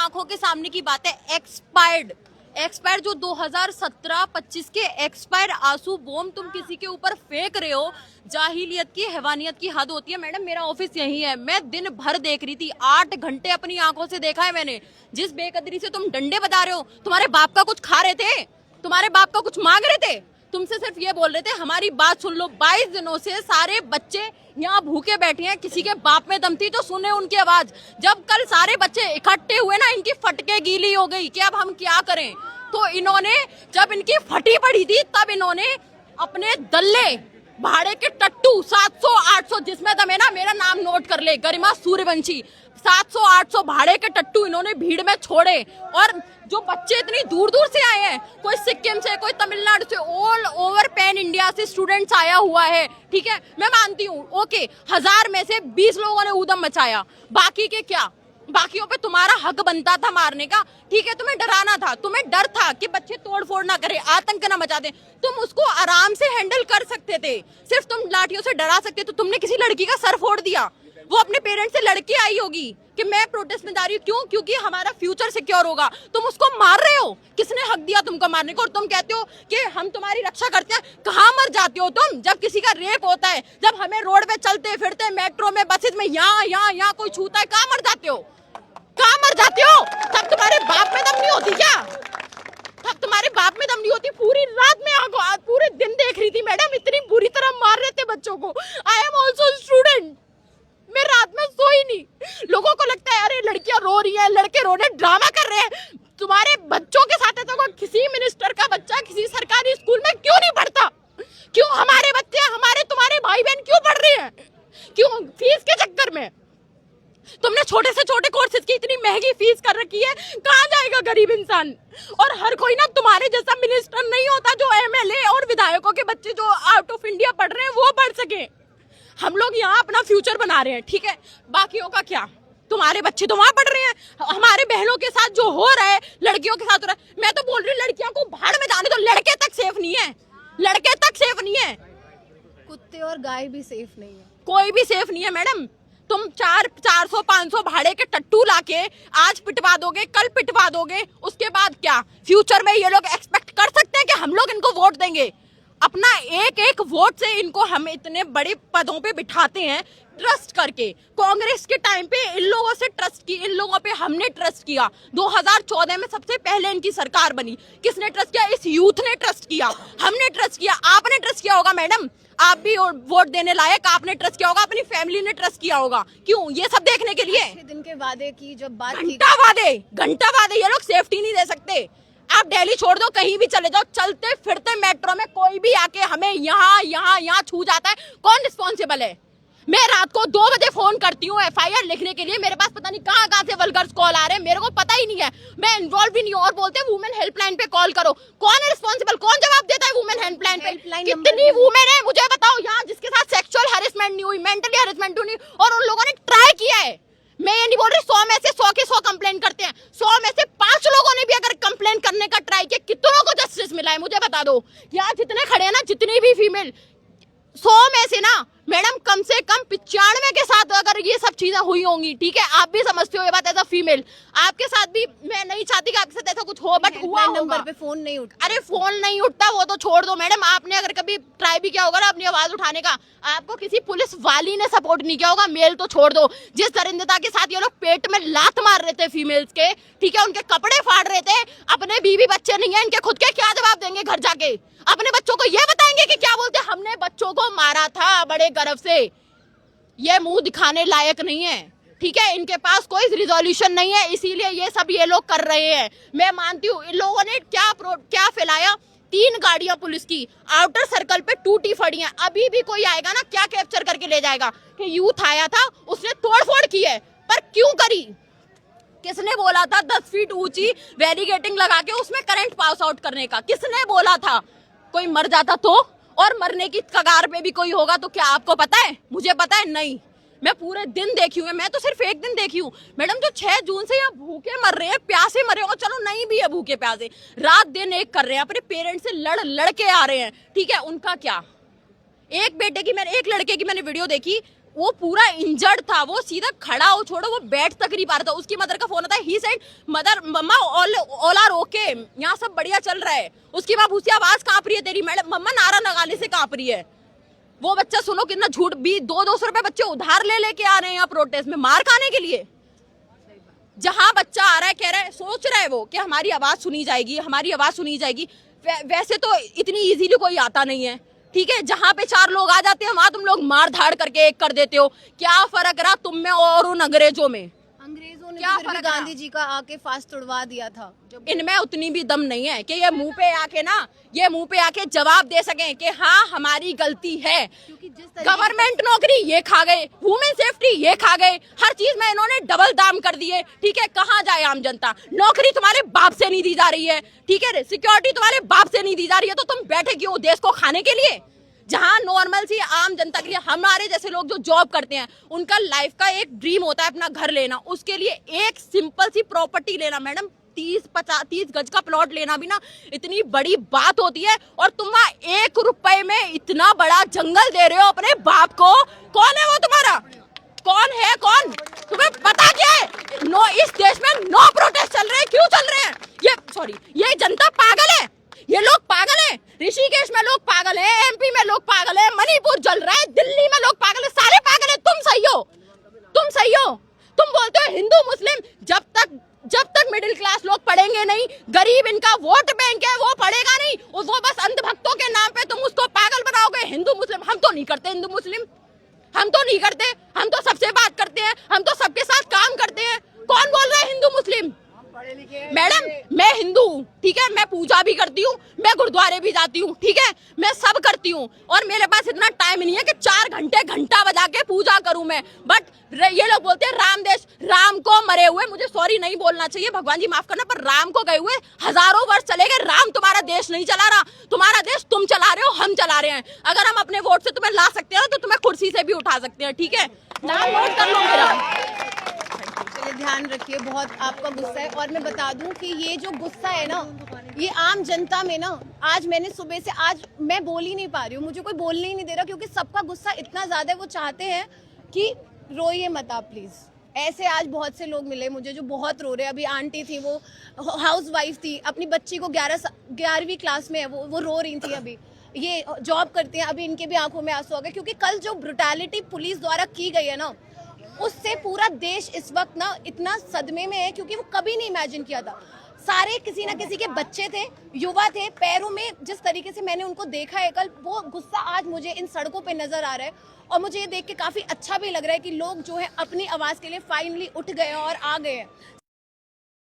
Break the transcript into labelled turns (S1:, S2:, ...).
S1: आंखों के सामने की बात है। एक्सपायर्ड जो 2017-25 के एक्सपायर आंसू बॉम्ब तुम किसी के ऊपर फेंक रहे हो, जाहिलियत की हैवानियत की हद होती है। मैडम मेरा ऑफिस यही है, मैं दिन भर देख रही थी, 8 घंटे अपनी आंखों से देखा है मैंने। जिस बेकदरी से तुम डंडे बजा रहे हो, तुम्हारे बाप का कुछ खा रहे थे, तुम्हारे बाप का कुछ मांग रहे थे, तुमसे सिर्फ ये बोल रहे थे हमारी बात सुन लो। 22 दिनों से सारे बच्चे यहाँ भूखे बैठे हैं, किसी के बाप में दम थी तो सुने उनकी आवाज। जब कल सारे बच्चे इकट्ठे हुए ना, इनकी फटके गीली हो गई कि अब हम क्या करें। तो इन्होंने जब इनकी फटी पड़ी थी तब इन्होंने अपने दल्ले भाड़े के टट्टू 700-800, जिसमें दम है ना, मेरा नाम नोट कर ले, गरिमा सूर्यवंशी, 700-800 भाड़े के टट्टू इन्होंने भीड़ में छोड़े। और जो बच्चे इतनी दूर दूर से आए हैं, कोई सिक्किम से, कोई तमिलनाडु से, ऑल ओवर पैन इंडिया से स्टूडेंट्स आया हुआ है, ठीक है। मैं मानती हूँ, ओके, 1000 में से 20 लोगों ने ऊधम मचाया, बाकी के क्या, बाकियों पे तुम्हारा हक बनता था मारने का, ठीक है। तुम्हें डराना था, तुम्हें डर था कि बच्चे तोड़फोड़ ना करे, आतंक ना मचा दे, तुम उसको आराम से हैंडल कर सकते थे। सिर्फ तुम लाठियों से डरा सकते, तो तुमने किसी लड़की का सर फोड़ दिया। वो अपने पेरेंट्स से लड़के आई होगी कि मैं प्रोटेस्ट में जा रही हूँ, क्यों? क्योंकि हमारा फ्यूचर सिक्योर होगा। तुम उसको मार रहे हो, किसने हक दिया तुमको मारने को? और तुम कहते हो कि हम तुम्हारी रक्षा करते हैं। कहाँ मर जाते हो तुम जब किसी का रेप होता है, जब हमें रोड पे चलते फिरते, मेट्रो में, बसेज में, यहाँ कोई छूता है, कहाँ मर जाते हो? कहाँ मर जाते हो? तब तुम्हारे बाप में दम नहीं होती क्या? तब तुम्हारे बाप में दम नहीं होती? पूरी रात में आज पूरे दिन देख रही थी मैडम, इतनी बुरी तरह मार रहे थे बच्चों को। आई एम ऑल्सो स्टूडेंट, मैं रात में सोई नहीं। लोगों को लगता है अरे लड़कियां रो रही हैं, लड़के रो रहे हैं, ड्रामा कर रहे हैं। तुम्हारे बच्चों के साथ ऐसा किसी मिनिस्टर का बच्चा किसी सरकारी स्कूल में क्यों नहीं पढ़ता? क्यों हमारे बच्चे, हमारे तुम्हारे भाई बहन क्यों पढ़ रहे हैं? क्यों? फीस के चक्कर में। तुमने छोटे से छोटे कोर्सेज की इतनी महंगी फीस कर रखी है, कहाँ जाएगा गरीब इंसान? और हर कोई ना तुम्हारे जैसा मिनिस्टर नहीं होता जो एमएलए और विधायकों के बच्चे जो आउट ऑफ इंडिया पढ़ रहे हैं वो पढ़ सके। हम लोग यहाँ अपना फ्यूचर बना रहे हैं, ठीक है। बाकियों का क्या? तुम्हारे बच्चे तो वहां पढ़ रहे हैं। हमारे बहनों के साथ जो हो रहा है, लड़कियों के साथ हो रहा है, मैं तो बोल रही हूँ लड़कियों को भाड़ में जाने दो। लड़के तक सेफ नहीं है, लड़के तक सेफ नहीं है,
S2: कुत्ते और गाय भी सेफ नहीं है,
S1: कोई भी सेफ नहीं है मैडम। तुम 400-500 भाड़े के टट्टू लाके आज पिटवा दोगे, कल पिटवा दोगे, उसके बाद क्या? फ्यूचर में ये लोग एक्सपेक्ट कर सकते हैं कि हम लोग इनको वोट देंगे? अपना एक एक वोट से इनको हम इतने बड़े पदों पे बिठाते हैं ट्रस्ट करके। कांग्रेस के टाइम पे इन लोगों से ट्रस्ट की, इन लोगों पे हमने ट्रस्ट किया। 2014 में सबसे पहले इनकी सरकार बनी, किसने ट्रस्ट किया? इस यूथ ने ट्रस्ट किया, हमने ट्रस्ट किया, आपने ट्रस्ट किया होगा मैडम, आप भी वोट देने लायक, आपने ट्रस्ट किया होगा, अपनी फैमिली ने ट्रस्ट किया होगा। क्यों? ये सब देखने के लिए।
S2: 6 दिन के वादे की जब बात थी,
S1: घंटा वादे, ये लोग सेफ्टी नहीं दे सकते। आप दिल्ली छोड़ दो, कहीं भी चले जाओ, चलते फिरते मेट्रो में कोई भी आके हमें यहाँ छू जाता है, कौन रिस्पॉन्सिबल है? मैं रात को 2 बजे फोन करती हूँ एफआईआर लिखने के लिए, मेरे पास पता नहीं कहाँ से वल्गर्स कॉल आ रहे हैं, मेरे को पता ही नहीं है, मैं इन्वॉल्व भी नहीं हूँ। और बोलते हैं वुमेन हेल्पलाइन पे कॉल करो। कौन है रिस्पॉन्सिबल? कौन जवाब देता है वुमेन हेल्पलाइन पे? कितनी वुमेन है मुझे बताओ यहाँ जिसके साथ सेक्सुअल हैरेसमेंट नहीं हुई, मेंटली हैरेसमेंट नहीं, और उन लोगों ने ट्राई किया है। मैं ये नहीं बोल रही 100 में से 100 के 100 कंप्लेन करते हैं, 100 में से 5 लोगों ने भी अगर कंप्लेन करने का ट्राई किया, कितनों को जस्टिस मिला है मुझे बता दो। यहाँ जितने खड़े हैं ना, जितनी भी फीमेल, 100 में से ना मैडम कम से कम 95 के साथ अगर ये सब चीजें हुई होंगी, ठीक है, आप भी समझते हो ये बात, एज अ फीमेल आपके साथ भी, मैं नहीं चाहती कि आपके साथ ऐसा कुछ हो, बट हुआ
S2: नंबर पे फोन नहीं उठता।
S1: अरे फोन नहीं उठता वो तो छोड़ दो मैडम, आपने अगर कभी ट्राई भी किया होगा ना अपनी आवाज उठाने का, आपको किसी पुलिस वाली ने सपोर्ट नहीं किया होगा, मेल तो छोड़ दो। जिस दरिंदता के साथ ये लोग पेट में लात मार रहे थे फीमेल्स के, ठीक है, उनके कपड़े फाड़ रहे थे, अपने बीवी बच्चे नहीं है इनके खुद के, क्या जवाब देंगे घर जाके? अपने बच्चों को ये बताएंगे कि क्या बोलते, हमने बच्चों को मारा था बड़े गर्व से? ये मुंह दिखाने लायक नहीं है, ठीक है, इनके पास कोई रिजोल्यूशन नहीं है, इसीलिए ये सब ये लोग कर रहे हैं। मैं मानती हूँ इन लोगों ने क्या फैलाया, 3 गाड़ियां पुलिस की आउटर सर्कल पे टूटी पड़ी हैं। अभी भी कोई आएगा ना, क्या कैप्चर करके ले जाएगा कि यूथ आया था, उसने तोड़फोड़ की है, पर क्यों करी? किसने बोला था 10 फीट ऊंची बैरिकेडिंग लगा के उसमें करंट पास आउट करने का? किसने बोला था? कोई मर जाता तो, और मरने की कगार पे भी कोई होगा तो क्या आपको पता है? मुझे पता है नहीं। मैं पूरे दिन देखी हूँ, मैं तो सिर्फ एक दिन देखी हूँ मैडम। जो 6 जून से यहाँ भूखे मर रहे हैं, प्यासे मर रहे हो, चलो नहीं भी है भूखे प्यासे, रात दिन एक कर रहे हैं, अपने पेरेंट्स से लड़ के आ रहे हैं, ठीक है, उनका क्या? एक लड़के की मैंने वीडियो देखी, वो पूरा इंजर्ड था, वो सीधा खड़ा हो, छोड़ो वो बैठ तक नहीं पा रहा था। उसकी मदर का फोन आता है, he said mother mamma all are okay, यहाँ सब बढ़िया चल रहा है। उसकी माँ पूछती आवाज कांप रही है तेरी, मैडम मम्मा नारा लगाने से कांप रही है। वो बच्चा सुनो कितना झूठ, भी 200 रुपए बच्चे उधार ले लेके आ रहे हैं यहाँ प्रोटेस्ट में मार खाने के लिए। जहां बच्चा आ रहा है, कह रहा है, सोच रहा है वो कि हमारी आवाज सुनी जाएगी, हमारी आवाज सुनी जाएगी। वैसे तो इतनी इजीली कोई आता नहीं है, ठीक है। जहां पे 4 लोग आ जाते हैं वहां तुम लोग मार धाड़ करके एक कर देते हो। क्या फर्क रहा तुम में और उन अंग्रेजों में?
S2: अंग्रेजों ने
S1: क्या
S2: फिर भी
S1: फर्क रहा?
S2: गांधी जी का आके फास्ट तुड़वा दिया था। जब
S1: इनमें उतनी भी दम नहीं है कि ये मुंह पे आके जवाब दे सकें कि हाँ हमारी गलती है।
S2: क्योंकि जिस तरीके
S1: गवर्नमेंट नौकरी ये खा गए, वुमेन सेफ्टी ये खा गए, हर चीज में इन्होंने डबल दाम कर दिए, ठीक है। कहाँ जाए आम जनता? नौकरी तुम्हारे बाप से नहीं दी जा रही है, ठीक है। सिक्योरिटी तुम्हारे बाप से नहीं दी जा रही है, तो तुम बैठे क्यों देश को खाने के लिए? जहां नॉर्मल सी आम जनता के लिए, हमारे जैसे लोग जो जॉब करते हैं उनका लाइफ का एक ड्रीम होता है अपना घर लेना, उसके लिए एक सिंपल सी प्रॉपर्टी लेना मैडम 30 गज का प्लॉट लेना भी ना इतनी बड़ी बात होती है। और तुम वहां 1 रुपए में इतना बड़ा जंगल दे रहे हो अपने बाप को। कौन है वो तुम्हारा? कौन है? कौन? तुम्हें पता क्या है? नो, इस देश में नो प्रोटेस्ट चल रहे हैं। क्यों चल रहे हैं? ये जनता पागल है, ये लोग पागल हैं। ऋषिकेश में लोग पागल हैं, एमपी में लोग पागल हैं, मणिपुर जल रहा है, दिल्ली में लोग पागल हैं, सारे पागल हैं। तुम सही हो, तुम सही हो। तुम बोलते हो हिंदू मुस्लिम, जब तक मिडिल क्लास लोग पढ़ेंगे नहीं, गरीब इनका वोट बैंक है वो पढ़ेगा नहीं, वो बस अंधभक्तों के नाम पे तुम उसको पागल बनाओगे। हिंदू मुस्लिम हम तो नहीं करते, हिंदू मुस्लिम हम तो नहीं करते, हम तो सबसे बात करते हैं, हम तो सबके साथ काम करते हैं। कौन बोल रहा है हिंदू मुस्लिम? मैडम मैं हिंदू हूँ, ठीक है, मैं पूजा भी करती हूँ, मैं गुरुद्वारे भी जाती हूँ, ठीक है, मैं सब करती हूँ। और मेरे पास इतना टाइम नहीं है कि 4 घंटे घंटा बजा के पूजा करूँ मैं। बट ये लोग बोलते हैं राम देश, राम को मरे हुए, मुझे सॉरी नहीं बोलना चाहिए, भगवान जी माफ करना, पर राम को गए हुए हजारों वर्ष चले गए। राम तुम्हारा देश नहीं चला रहा, तुम्हारा देश तुम चला रहे हो, हम चला रहे हैं। अगर हम अपने वोट से तुम्हें ला सकते हैं तो तुम्हें कुर्सी से भी उठा सकते हैं, ठीक है। नाम नोट कर लो मेरा।
S2: चलिए ध्यान रखिए, बहुत आपका गुस्सा है। और मैं बता दूं कि ये जो गुस्सा है ना, ये आम जनता में ना, आज मैंने सुबह से, आज मैं बोल ही नहीं पा रही हूँ, मुझे कोई बोलने ही नहीं दे रहा, क्योंकि सबका गुस्सा इतना ज्यादा है। वो चाहते हैं कि रोइए मत आप प्लीज। ऐसे आज बहुत से लोग मिले मुझे जो बहुत रो रहे हैं। अभी आंटी थी, वो हाउस वाइफ थी, अपनी बच्ची को 11वीं क्लास में है, वो रो रही थी। अभी ये जॉब करते हैं, अभी इनके भी आंखों में आंसू आ गए, क्योंकि कल जो ब्रुटैलिटी पुलिस द्वारा की गई है ना, उससे पूरा देश इस वक्त ना इतना सदमे में है, क्योंकि वो कभी नहीं इमेजिन किया था। सारे किसी ना किसी के बच्चे थे, युवा थे, पैरों में जिस तरीके से मैंने उनको देखा है कल, वो गुस्सा आज मुझे इन सड़कों पे नजर आ रहा है। और मुझे ये देख के काफी अच्छा भी लग रहा है कि लोग जो है अपनी आवाज के लिए फाइनली उठ गए हैं और आ गए हैं।